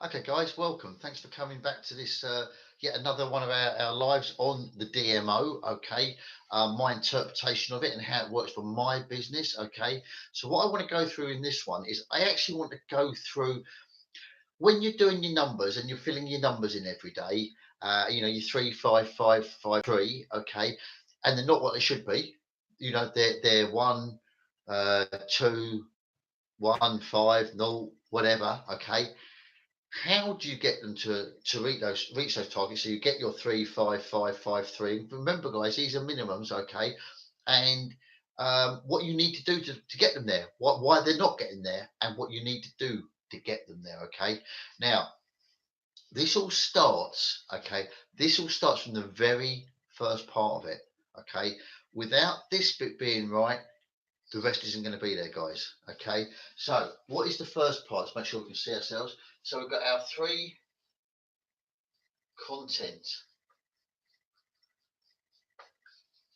Okay, guys, welcome. Thanks for coming back to this yet another one of our lives on the DMO. Okay, my interpretation of it and how it works for my business. Okay, so what I want to go through in this one is I actually want to go through when you're doing your numbers and you're filling your numbers in every day. Your 3 5 5 5 3. Okay, and they're not what they should be. They're one, two, 1 5 0 whatever. Okay, how do you get them to reach those targets? So you get your 3 5 5 5 3. Remember, guys, these are minimums, okay? And what you need to do to get them there, why they're not getting there, and what you need to do to get them there, okay? Now, this all starts, okay? This all starts from the very first part of it, okay? Without this bit being right, the rest isn't going to be there, guys. Okay. So, what is the first part? Let's make sure we can see ourselves. So, we've got our three content.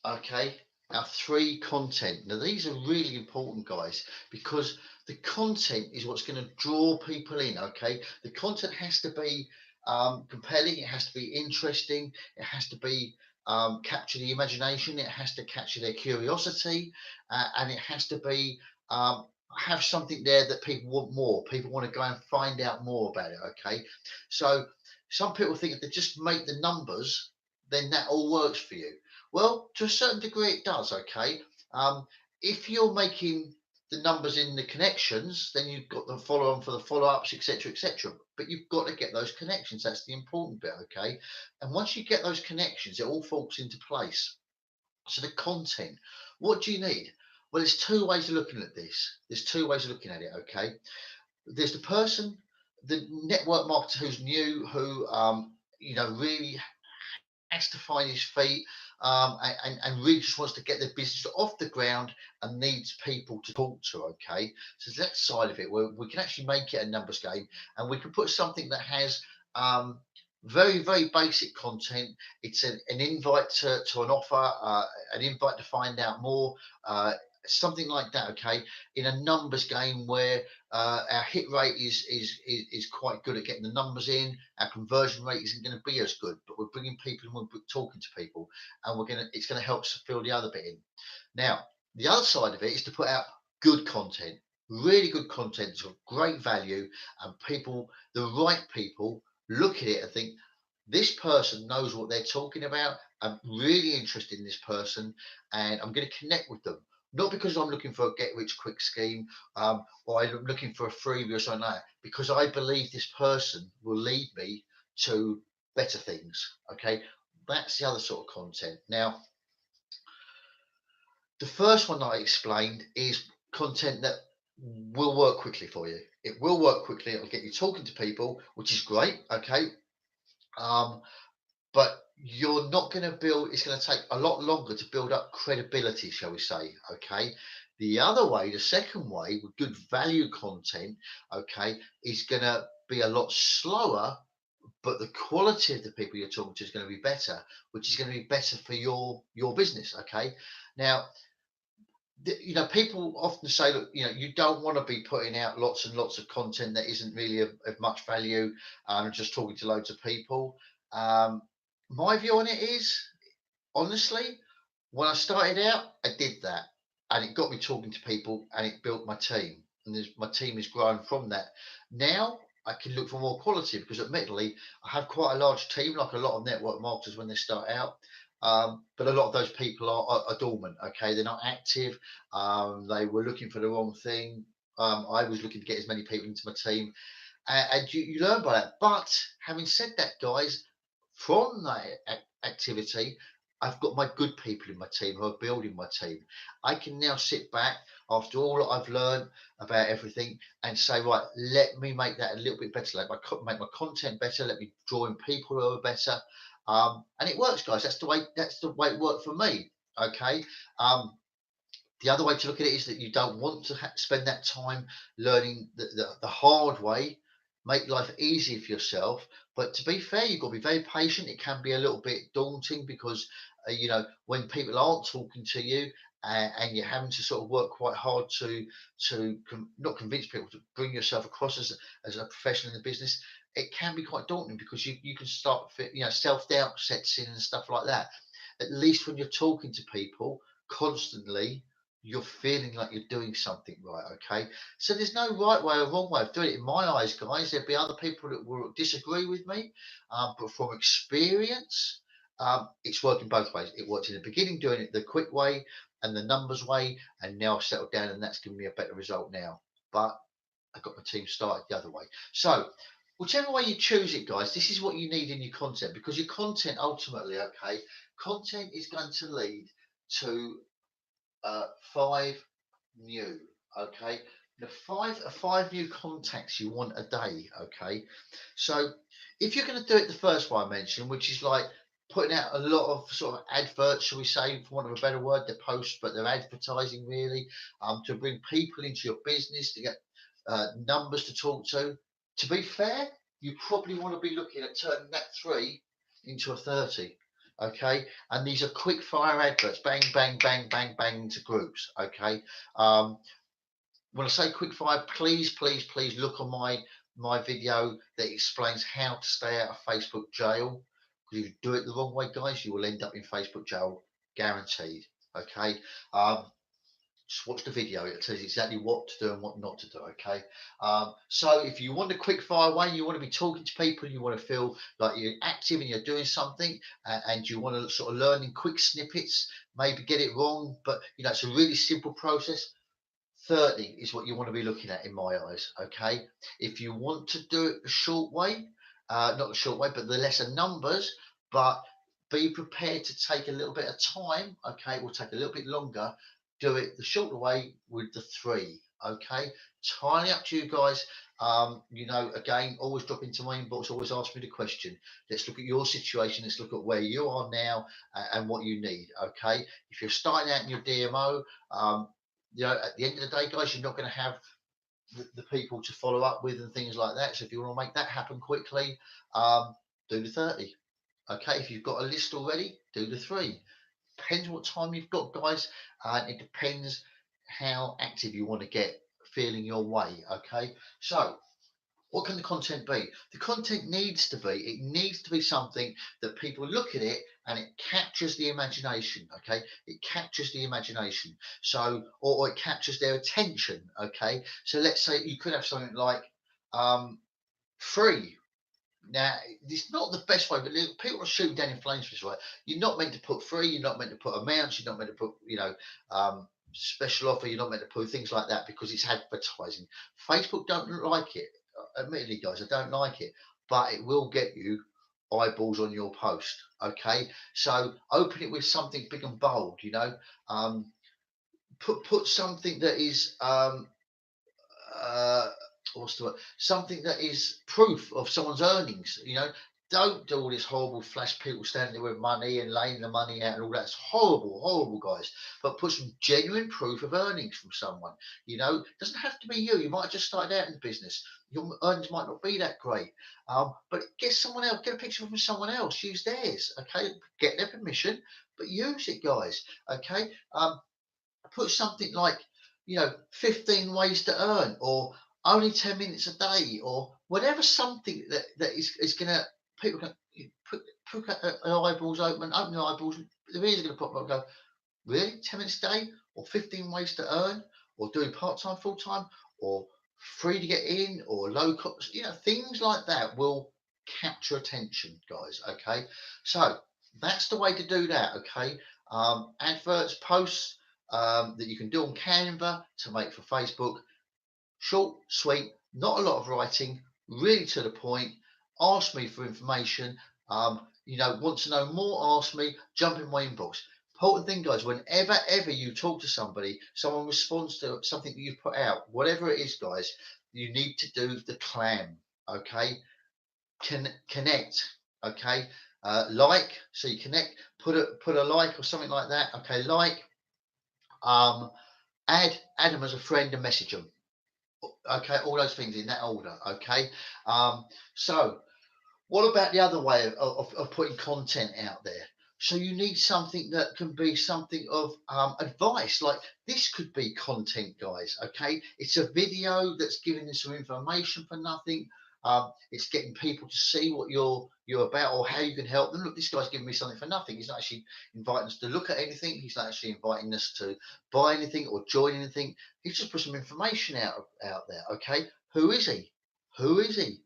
Okay. Our three content. Now, these are really important, guys, because the content is what's going to draw people in. Okay. The content has to be compelling, it has to be interesting, it has to be capture the imagination, it has to capture their curiosity, and it has to be have something there that people want more. People want to go and find out more about it. Okay, so some people think if they just make the numbers, then that all works for you. Well, to a certain degree, it does. Okay, if you're making the numbers in the connections, then you've got the follow on for the follow ups, etc., etc. But you've got to get those connections. That's the important bit, okay? And once you get those connections, it all falls into place. So the content, what do you need? Well, there's two ways of looking at this. There's two ways of looking at it, okay? There's the person, the network marketer who's new, who really has to find his feet, and really just wants to get their business off the ground and needs people to talk to. Okay, so that side of it where we can actually make it a numbers game, and we can put something that has very, very basic content. It's an invite to an offer, an invite to find out more, something like that. Okay, in a numbers game where our hit rate is quite good at getting the numbers in. Our conversion rate isn't going to be as good, but we're bringing people and we're talking to people, and it's going to help us fill the other bit in. Now, the other side of it is to put out good content, really good content of great value, and the right people, look at it and think, this person knows what they're talking about. I'm really interested in this person, and I'm going to connect with them. Not because I'm looking for a get rich quick scheme, or I'm looking for a freebie or something like that, because I believe this person will lead me to better things. Okay, that's the other sort of content. Now, the first one that I explained is content that will work quickly for you. It will work quickly. It'll get you talking to people, which is great. Okay, um, but you're not going to build. It's going to take a lot longer to build up credibility, shall we say? Okay. The other way, the second way, with good value content, okay, is going to be a lot slower, but the quality of the people you're talking to is going to be better, which is going to be better for your business. Okay. Now, people often say, look, you don't want to be putting out lots and lots of content that isn't really of much value, just talking to loads of people. Um, my view on it is, honestly, when I started out, I did that, and it got me talking to people, and it built my team, and my team is growing from that. Now I can look for more quality because, admittedly, I have quite a large team, like a lot of network marketers when they start out. But a lot of those people are dormant. Okay, they're not active. They were looking for the wrong thing. I was looking to get as many people into my team, and you learn by that. But having said that, guys, from that activity, I've got my good people in my team who are building my team. I can now sit back after all that I've learned about everything and say, right, let me make that a little bit better. Make my content better. Let me draw in people who are better. And it works, guys. That's the way it worked for me. Okay. The other way to look at it is that you don't want to spend that time learning the hard way, make life easy for yourself. But to be fair, you've got to be very patient. It can be a little bit daunting because, when people aren't talking to you and you're having to sort of work quite hard to not convince people to bring yourself across as a professional in the business, it can be quite daunting because you can start, self-doubt sets in and stuff like that. At least when you're talking to people constantly, you're feeling like you're doing something right. Okay, so there's no right way or wrong way of doing it in my eyes, guys. There'll be other people that will disagree with me, but from experience, it's working both ways. It worked in the beginning doing it the quick way and the numbers way, and now I've settled down and that's giving me a better result now. But I got my team started the other way. So whichever way you choose it, guys, this is what you need in your content, because your content ultimately, okay, content is going to lead to 5 new, okay, the five new contacts you want a day, okay. So if you're going to do it the first way I mentioned, which is like putting out a lot of sort of adverts, shall we say, for want of a better word, they're posts, but they're advertising really, to bring people into your business, to get numbers to talk to. To be fair, you probably want to be looking at turning that 3 into a 30. Okay, and these are quick fire adverts, bang, bang, bang, bang, bang into groups. Okay, when I say quick fire, please, please, please look on my video that explains how to stay out of Facebook jail. Because if you do it the wrong way, guys, you will end up in Facebook jail, guaranteed. Okay, just watch the video. It tells you exactly what to do and what not to do. Okay, so if you want a quick fire way, you want to be talking to people, you want to feel like you're active and you're doing something, and you want to sort of learn in quick snippets, maybe get it wrong, but it's a really simple process. 30 is what you want to be looking at in my eyes. Okay, if you want to do it the short way, not the short way, but the lesser numbers, but be prepared to take a little bit of time. Okay, it will take a little bit longer. Do it the shorter way with the 3. Okay, entirely up to you guys. Again, always drop into my inbox, always ask me the question. Let's look at your situation, let's look at where you are now, and what you need. Okay, if you're starting out in your DMO, at the end of the day, guys, you're not going to have the people to follow up with and things like that. So if you want to make that happen quickly, do the 30. Okay, if you've got a list already, do the 3. Depends what time you've got, guys. It depends how active you want to get feeling your way. Okay, so what can the content be? The content needs to be something that people look at it and it captures the imagination. Okay, it captures the imagination. So, or it captures their attention. Okay, so let's say you could have something like free. Now, it's not the best way, but people are shooting down in flames for this, right? You're not meant to put free, you're not meant to put amounts, you're not meant to put, special offer, you're not meant to put things like that because it's advertising. Facebook don't like it. Admittedly, guys, I don't like it, but it will get you eyeballs on your post. Okay, so open it with something big and bold. Put something that is what's the word? Something that is proof of someone's earnings. Don't do all this horrible flash people standing there with money and laying the money out and all that. It's horrible, horrible, guys. But put some genuine proof of earnings from someone. It doesn't have to be you. You might have just started out in the business. Your earnings might not be that great. But get someone else, get a picture from someone else, use theirs. Okay, get their permission, but use it, guys. Okay, put something like 15 ways to earn, or only 10 minutes a day, or whatever, something that is going to, people can put their eyeballs open their eyeballs, their ears are going to pop up and go, really, 10 minutes a day, or 15 ways to earn, or doing part-time, full-time, or free to get in, or low cost, things like that will capture attention, guys. Okay, so that's the way to do that. Okay, adverts, posts, that you can do on Canva to make for Facebook. Short, sweet, not a lot of writing, really to the point. Ask me for information. Want to know more, ask me, jump in my inbox. Important thing, guys, whenever ever you talk to somebody, someone responds to something that you've put out, whatever it is, guys, you need to do the clam. Okay, connect. Okay, like, so you connect, put a like or something like that. Okay, like, add them as a friend and message them. Okay, all those things in that order. Okay, so what about the other way of putting content out there? So you need something that can be something of advice. Like this could be content, guys. Okay, it's a video that's giving them some information for nothing. It's getting people to see what you're about or how you can help them. Look, this guy's giving me something for nothing. He's not actually inviting us to look at anything. He's not actually inviting us to buy anything or join anything. He's just put some information out there. Okay, who is he? Who is he?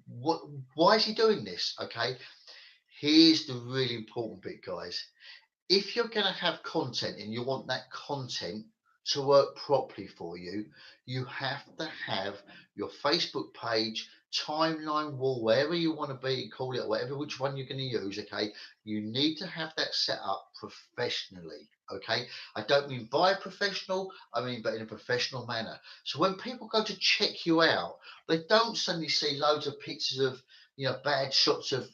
What? Why is he doing this? Okay, here's the really important bit, guys. If you're going to have content and you want that content to work properly for you, you have to have your Facebook page, timeline wall, wherever you want to be, call it, whatever, which one you're going to use. Okay, you need to have that set up professionally. Okay, I don't mean by a professional, I mean but in a professional manner. So when people go to check you out, they don't suddenly see loads of pictures of bad shots of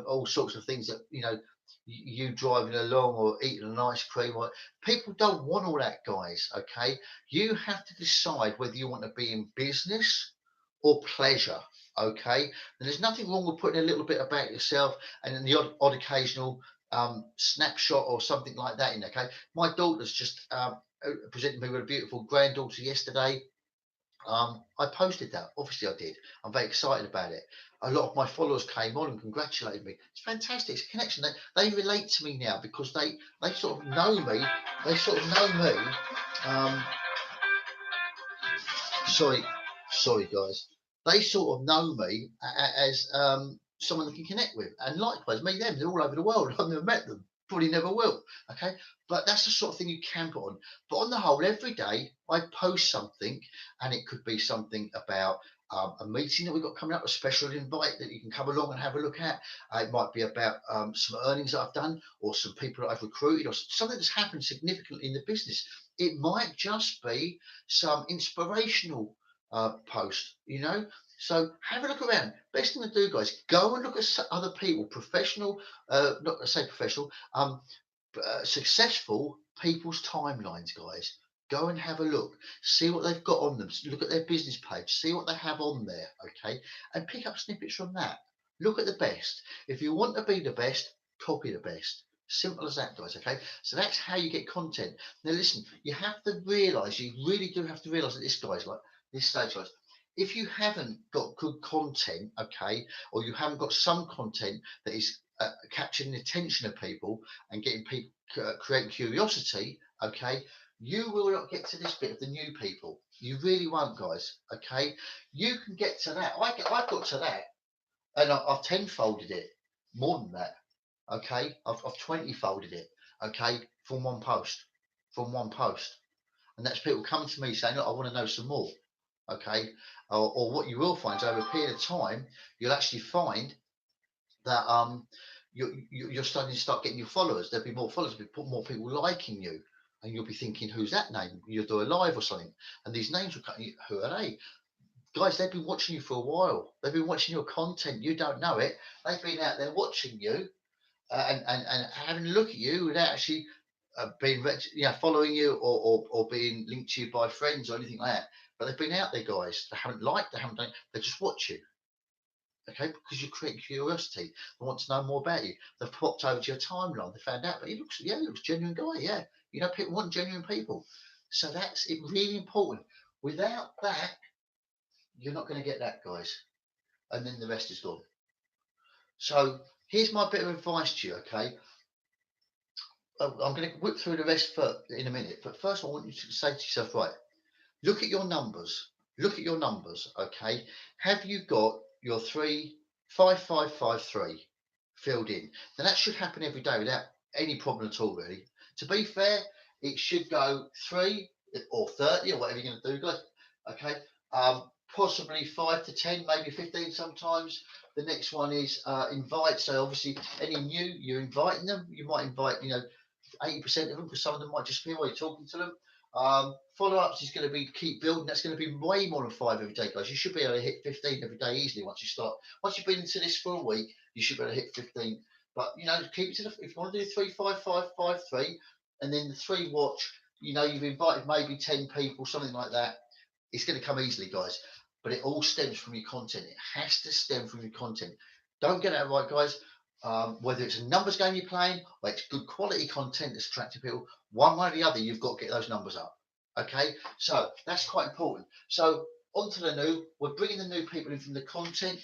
all sorts of things that you driving along or eating an ice cream. Or people don't want all that, guys. Okay, you have to decide whether you want to be in business or pleasure. Okay, and there's nothing wrong with putting a little bit about yourself and then the odd occasional snapshot or something like that in. Okay, my daughter's just presented me with a beautiful granddaughter yesterday. I posted that. Obviously, I did. I'm very excited about it. A lot of my followers came on and congratulated me. It's fantastic. It's a connection. They relate to me now because they sort of know me. They sort of know me. Um, sorry, sorry, guys. They sort of know me as someone they can connect with, and likewise, me them. They're all over the world. I've never met them. Probably never will. Okay, but that's the sort of thing you can put on. But on the whole, every day I post something, and it could be something about a meeting that we've got coming up, a special invite that you can come along and have a look at. It might be about some earnings that I've done, or some people that I've recruited, or something that's happened significantly in the business. It might just be some inspirational post, So have a look around. Best thing to do, guys, go and look at other people, professional, not to say professional, successful people's timelines, guys. Go and have a look, see what they've got on them, look at their business page, see what they have on there, okay, and pick up snippets from that. Look at the best. If you want to be the best, copy the best. Simple as that, guys. Okay, so that's how you get content. Now, listen, you have to realize, you really do have to realize that this stage, guys, if you haven't got good content, okay, or you haven't got some content that is capturing the attention of people and getting people creating curiosity, okay, you will not get to this bit of the new people. You really won't, guys. Okay, you can get to that. I've got to that, and I've tenfolded it, more than that. Okay, I've 20-folded it. Okay, from one post, and that's people coming to me saying, "Look, I want to know some more." Okay, or what you will find is over a period of time, you'll actually find that you're starting to start getting your followers. There'll be more followers, more people liking you, and you'll be thinking, "Who's that name?" You'll do a live or something, and these names will come. Who are they? Guys, they've been watching you for a while. They've been watching your content. You don't know it. They've been out there watching you and having a look at you without actually being, following you or being linked to you by friends or anything like that. But they've been out there, guys. They haven't liked. They haven't done. They just watch you. Okay, because you create curiosity. They want to know more about you. They've popped over to your timeline. They found out, but he looks genuine guy. Yeah, people want genuine people. So that's it. Really important. Without that, you're not going to get that, guys. And then the rest is gone. So here's my bit of advice to you. Okay, I'm going to whip through the rest in a minute. But first, I want you to say to yourself, right, look at your numbers. Look at your numbers. Okay, have you got your 35553 filled in? Now that should happen every day without any problem at all, really. To be fair, it should go 3 or 30 or whatever you're going to do, guys. Okay, possibly 5 to 10, maybe 15 sometimes. The next one is invite. So obviously, any new, you're inviting them. You might invite, 80% of them, because some of them might just be while you're talking to them. Follow-ups is going to be keep building. That's going to be way more than 5 every day, guys. You should be able to hit 15 every day easily once you start. Once you've been into this for a week, you should be able to hit 15. But keep it to if you want to do 3, 5, 5, 5, 3, and then the 3 watch. You've invited maybe 10 people, something like that. It's going to come easily, guys. But it all stems from your content. It has to stem from your content. Don't get that right, guys. whether it's a numbers game you're playing or it's good quality content that's attracting people, one way or the other, you've got to get those numbers up. Okay, so that's quite important. So onto the new, we're bringing the new people in from the content.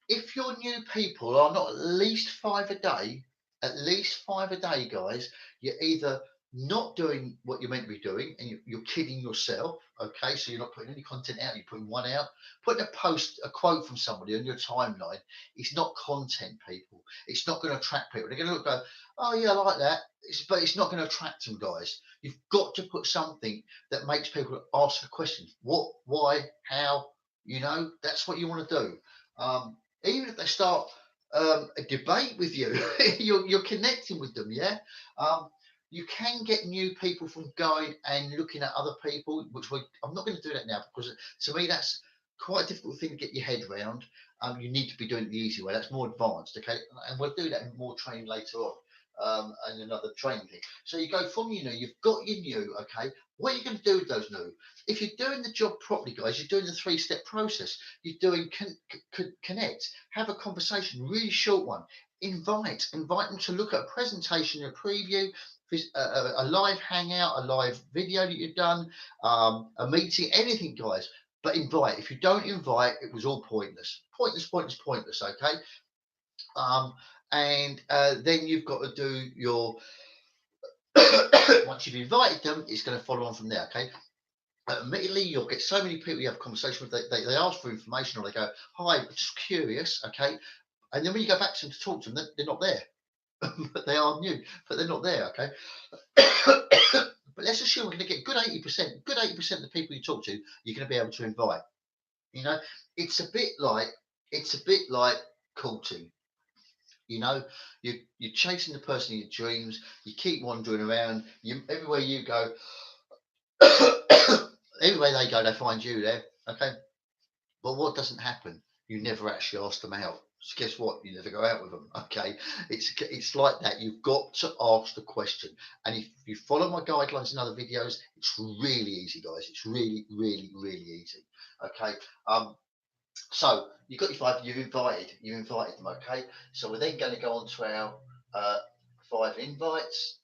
If your new people are not at least five a day, guys, you're either not doing what you're meant to be doing and you're kidding yourself. Okay, so you're not putting any content out, you're putting one out. Putting a post, a quote from somebody on your timeline, it's not content, people. It's not going to attract people. They're going to look, go, oh yeah, I like that. But it's not going to attract them, guys. You've got to put something that makes people ask a question. What, why, how? You know, that's what you want to do. Even if they start a debate with you, you're connecting with them, yeah. You can get new people from going and looking at other people, I'm not going to do that now because to me that's quite a difficult thing to get your head around. You need to be doing it the easy way. That's more advanced, okay? And we'll do that in more training later on, and another training thing. So you go from your new, you've got your new, okay? What are you going to do with those new? If you're doing the job properly, guys, you're doing the 3-step process. You're doing connect, have a conversation, really short one. Invite them to look at a presentation, a preview, a live hangout, a live video that you've done, a meeting, anything, guys. But invite. If you don't invite, it was all pointless. Pointless. Okay. And then you've got to do your. Once you've invited them, it's going to follow on from there. Okay. Immediately, you'll get so many people you have a conversation with. They ask for information, or they go, "Hi, just curious." Okay. And then when you go back to them to talk to them, they're not there. But they are new, but they're not there. Okay. But let's assume we're going to get good 80%. Good 80% of the people you talk to, you're going to be able to invite. You know, it's a bit like courting. You know, you're chasing the person of your dreams. You keep wandering around. Everywhere you go, everywhere they go, they find you there. Okay, but what doesn't happen? You never actually ask them out. So guess what? You never go out with them. Okay, it's like that. You've got to ask the question, and if you follow my guidelines in other videos, it's really easy, guys. It's really, really, really easy. Okay. So you've got your five. You've invited them. Okay. So we're then going to go on to our 5 invites.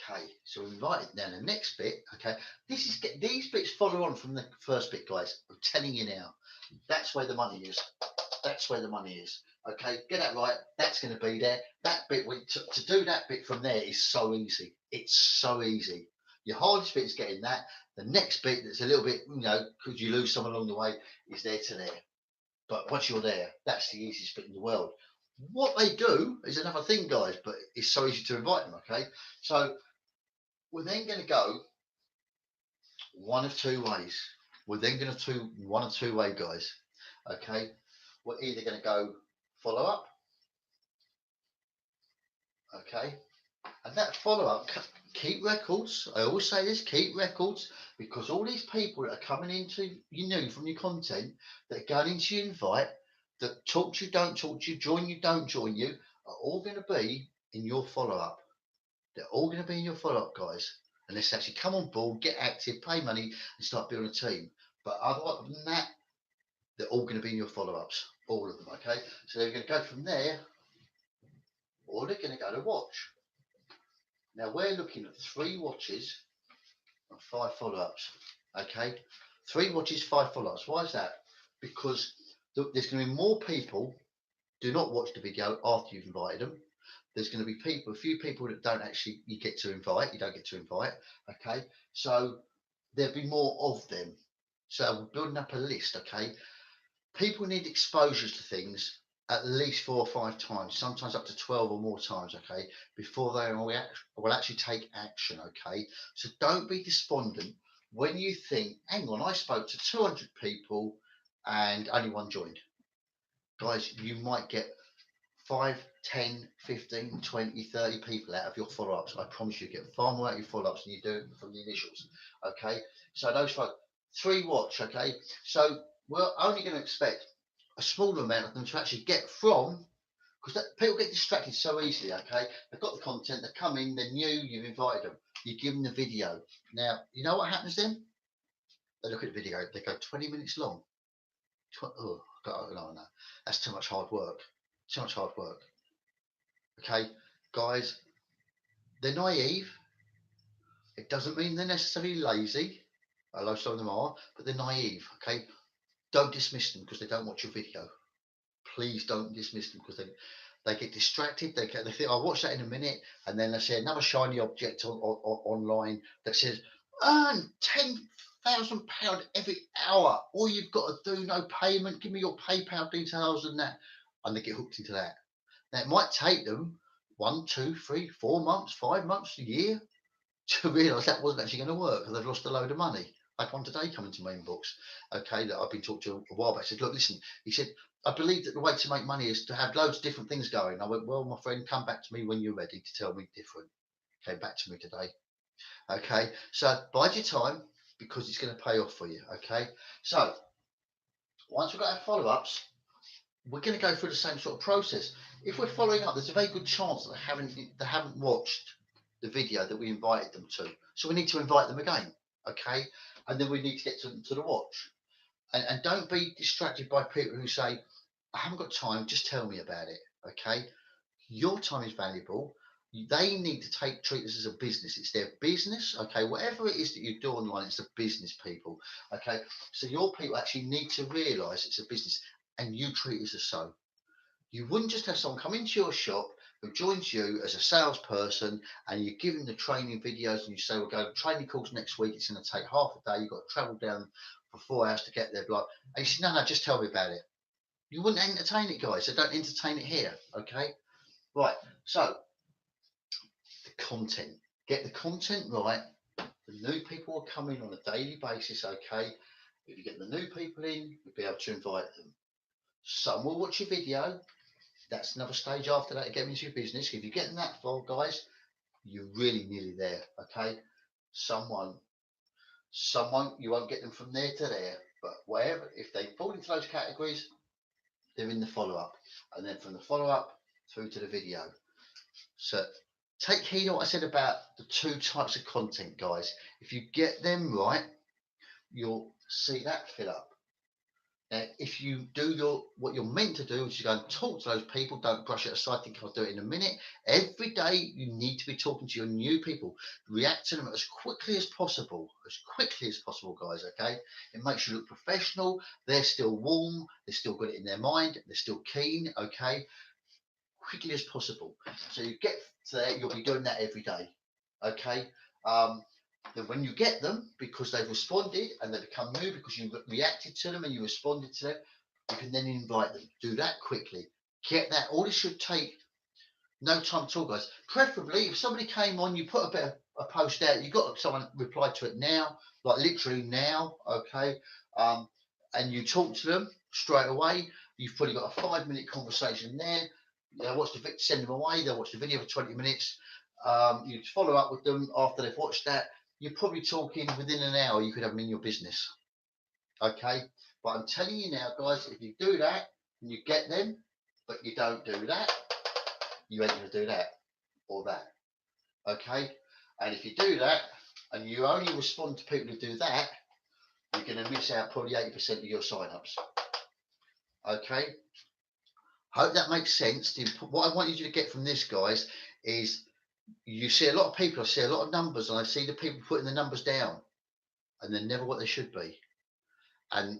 Okay, so we invited now the next bit. Okay, these bits follow on from the first bit, guys. I'm telling you now, that's where the money is. That's where the money is. Okay, get that right. That's going to be there. That bit to do that bit from there is so easy. It's so easy. Your hardest bit is getting that. The next bit that's a little bit, because you lose someone along the way, is there to there. But once you're there, that's the easiest bit in the world. What they do is another thing, guys, but it's so easy to invite them. Okay, so we're then going to go one of two ways. We're then going to do one or two way, guys. Okay, we're either going to go follow up. Okay, and that follow up, keep records. I always say this: keep records, because all these people that are coming into from your content, that are going into your invite, that talk to you, don't talk to you, join you, don't join you, are all going to be in your follow up. They're all going to be in your follow up, guys. And let's actually come on board, get active, pay money, and start building a team. But other than that, they're all going to be in your follow ups, all of them. Okay, so they're going to go from there, or they're going to go to watch. Now we're looking at 3 watches and 5 follow ups. Okay, 3 watches, 5 follow ups. Why is that? Because there's going to be more people do not watch the video after you've invited them. There's going to be a few people that don't actually you don't get to invite. Okay, so there'll be more of them. So we're building up a list. Okay, people need exposures to things at least 4 or 5 times, sometimes up to 12 or more times. Okay, before they will actually take action. Okay, so don't be despondent when you think, hang on, I spoke to 200 people and only one joined. Guys, you might get 5, 10, 15, 20, 30 people out of your follow-ups. I promise you get far more out of your follow-ups than you do from the initials. Okay, so those 3 watch. Okay, so we're only going to expect a smaller amount of them to actually get from, because people get distracted so easily. Okay, they've got the content, they come in, they're new, you've invited them, you give them the video. Now you know what happens then? They look at the video, they go 20 minutes long. Oh no, that's too much hard work. Too much hard work. Okay, guys, they're naive. It doesn't mean they're necessarily lazy, although some of them are, but they're naive. Okay, don't dismiss them because they don't watch your video. Please don't dismiss them because they get distracted. They think, I'll watch that in a minute, and then they see another shiny object online that says earn £10,000 every hour. All you've got to do, no payment. Give me your PayPal details and that, and they get hooked into that. Now it might take them 1, 2, 3, 4 months, 5 months, a year to realise that wasn't actually going to work because they've lost a load of money. I had one today come into my inbox, okay, that I've been talking to a while back. I said, look, listen, he said, I believe that the way to make money is to have loads of different things going. I went, well, my friend, come back to me when you're ready to tell me different. Came back to me today. Okay, so bide your time because it's going to pay off for you. Okay, so once we've got our follow-ups, we're going to go through the same sort of process. If we're following up, there's a very good chance that they haven't watched the video that we invited them to. So we need to invite them again, okay? And then we need to get them to the watch. And don't be distracted by people who say, I haven't got time, just tell me about it, okay? Your time is valuable. They need to treat this as a business. It's their business, okay? Whatever it is that you do online, it's a business, people, okay? So your people actually need to realise it's a business and you treat it as so. You wouldn't just have someone come into your shop who joins you as a salesperson and you give them the training videos and you say, we're going to training course next week. It's going to take half a day. You've got to travel down for 4 hours to get there. Blah. And you say, no, just tell me about it. You wouldn't entertain it, guys. So don't entertain it here. Okay. Right. So the content, get the content right. The new people will come in on a daily basis. Okay. If you get the new people in, you'll be able to invite them. Some will watch your video. That's another stage after that to get into your business. If you're getting that far, guys, you're really nearly there. Okay. Someone, you won't get them from there to there, but wherever, if they fall into those categories, they're in the follow-up, and then from the follow-up through to the video. So take heed of what I said about the 2 types of content, guys. If you get them right, you'll see that fill up. Now, if you do what you're meant to do, which is go and talk to those people, don't brush it aside, think I'll do it in a minute. Every day you need to be talking to your new people. React to them as quickly as possible, guys, okay? It makes you look professional. They're still warm. They've still got it in their mind. They're still keen, okay? Quickly as possible. So you get to there, you'll be doing that every day, okay? Then when you get them, because they've responded and they become new because you reacted to them and you responded to them, you can then invite them. Do that quickly. Get that. All this should take no time at all, guys. Preferably, if somebody came on, you put a post out, you got someone reply to it now, like literally now, okay? And you talk to them straight away. You've probably got a 5-minute conversation there. Send them away. They'll watch the video for 20 minutes. You follow up with them after they've watched that. You're probably talking within an hour, you could have them in your business. Okay. But I'm telling you now, guys, if you do that and you get them, but you don't do that, you ain't going to do that or that. Okay. And if you do that and you only respond to people who do that, you're going to miss out probably 80% of your sign-ups. Okay. Hope that makes sense. What I want you to get from this, guys, is you see a lot of people, I see a lot of numbers, and I see the people putting the numbers down, and they're never what they should be. And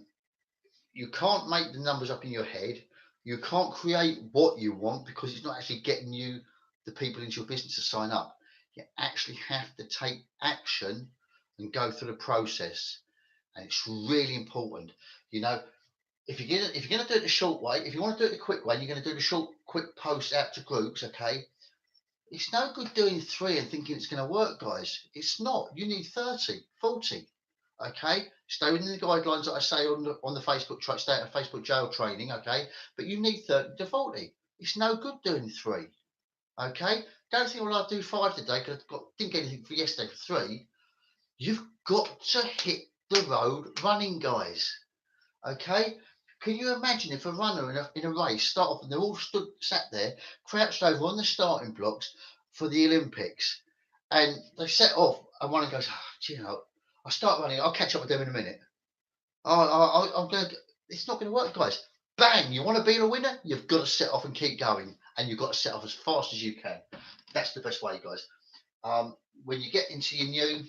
you can't make the numbers up in your head. You can't create what you want because it's not actually getting you the people into your business to sign up. You actually have to take action and go through the process. And it's really important. You know, if you're going to do it the short way, if you want to do it the quick way, you're going to do the short, quick posts out to groups, okay? It's no good doing 3 and thinking it's going to work, guys. It's not. You need 30, 40, okay? Stay within the guidelines that I say on the Facebook, stay out of Facebook jail training, okay? But you need 30 to 40. It's no good doing 3, okay? Don't think, well, I'll do 5 today because I didn't get anything for yesterday for 3. You've got to hit the road running, guys, okay? Can you imagine if a runner in a race start off and they're all sat there, crouched over on the starting blocks for the Olympics, and they set off, and one goes, I'll start running. I'll catch up with them in a minute. I'm going. It's not going to work, guys. bang, you want to be a winner, you've got to set off and keep going, and you've got to set off as fast as you can. That's the best way, guys. When you get into your new,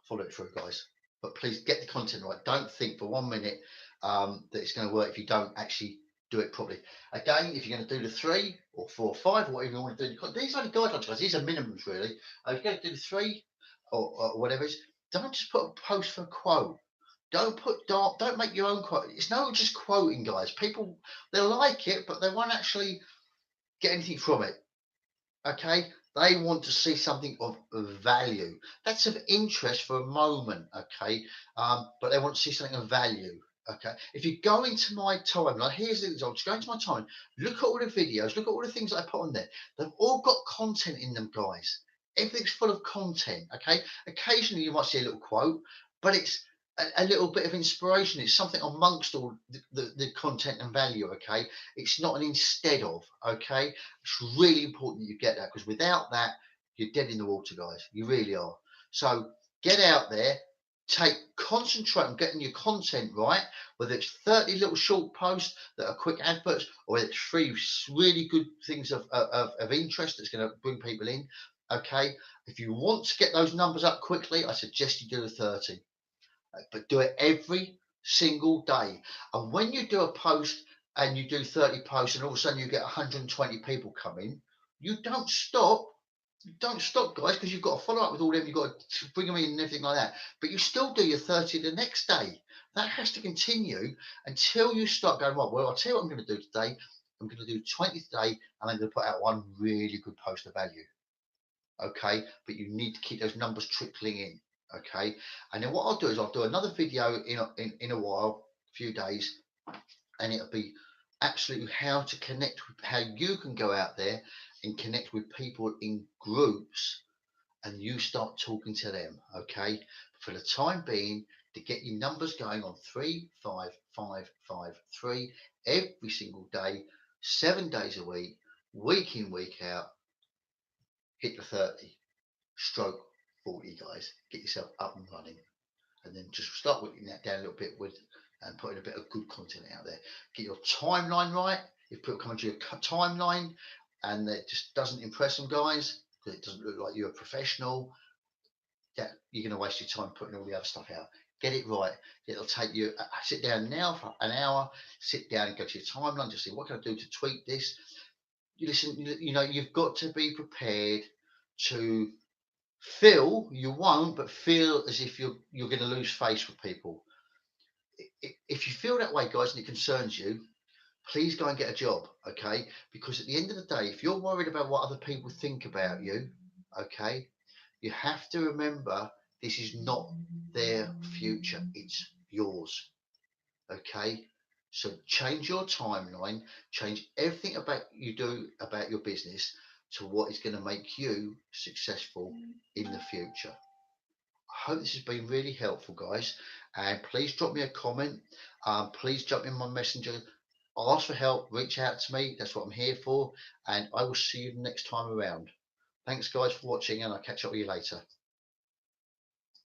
follow it through, guys. But please get the content right. Don't think for 1 minute that it's going to work if you don't actually do it properly. Again, if you're going to do the 3 or 4 or 5 or whatever you want to do, these are the guidelines, guys. These are minimums, really. If you're going to do the 3 or whatever it is, don't just put a post for a quote. Don't make your own quote. It's not just quoting, guys. People, they'll like it, but they won't actually get anything from it. Okay, they want to see something of value. That's of interest for a moment. Okay, but they want to see something of value. Okay, if you go into my timeline, here's the example. Just go into my timeline, look at all the videos, look at all the things that I put on there. They've all got content in them, guys. Everything's full of content. Okay, occasionally you might see a little quote, but it's a little bit of inspiration. It's something amongst all the content and value. Okay, it's not an instead of. Okay, it's really important that you get that, because without that, you're dead in the water, guys. You really are. So get out there, concentrate on getting your content right, whether it's 30 little short posts that are quick adverts, or whether it's 3 really good things of interest that's going to bring people in. Okay, if you want to get those numbers up quickly, I suggest you do the 30, but do it every single day. And when you do a post and you do 30 posts and all of a sudden you get 120 people come in, you don't stop. Don't stop, guys, because you've got to follow up with all them. You've got to bring them in and everything like that. But you still do your 30 the next day. That has to continue until you start going, right, well, I'll tell you what I'm going to do today. I'm going to do 20 today, and I'm going to put out one really good post of value. Okay, but you need to keep those numbers trickling in. Okay, and then what I'll do is I'll do another video in a while, a few days, and it'll be absolutely how to connect with, how you can go out there and connect with people in groups, and you start talking to them. Okay, for the time being, to get your numbers going on 3, 5, 5, 5, 3 every single day, 7 days a week in, week out, hit the 30 stroke 40, guys. Get yourself up and running, and then just start whittling that down a little bit with, and putting a bit of good content out there. Get your timeline right. If people come into your timeline and it just doesn't impress them, guys, because it doesn't look like you're a professional, that you're going to waste your time putting all the other stuff out. Get it right. It'll take you, sit down now for an hour, sit down and go to your timeline, just see what can I do to tweak this. You listen, you know, you've got to be prepared to feel, you won't, but feel as if you're going to lose face with people. If you feel that way, guys, and it concerns you, please go and get a job. Okay, because at the end of the day, if you're worried about what other people think about you, okay, you have to remember this is not their future, it's yours. Okay, so change your timeline, change everything about you do about your business to what is going to make you successful in the future. I hope this has been really helpful, guys. And please drop me a comment. Please jump in my messenger, ask for help, reach out to me. That's what I'm here for. And I will see you next time around. Thanks, guys, for watching, and I'll catch up with you later.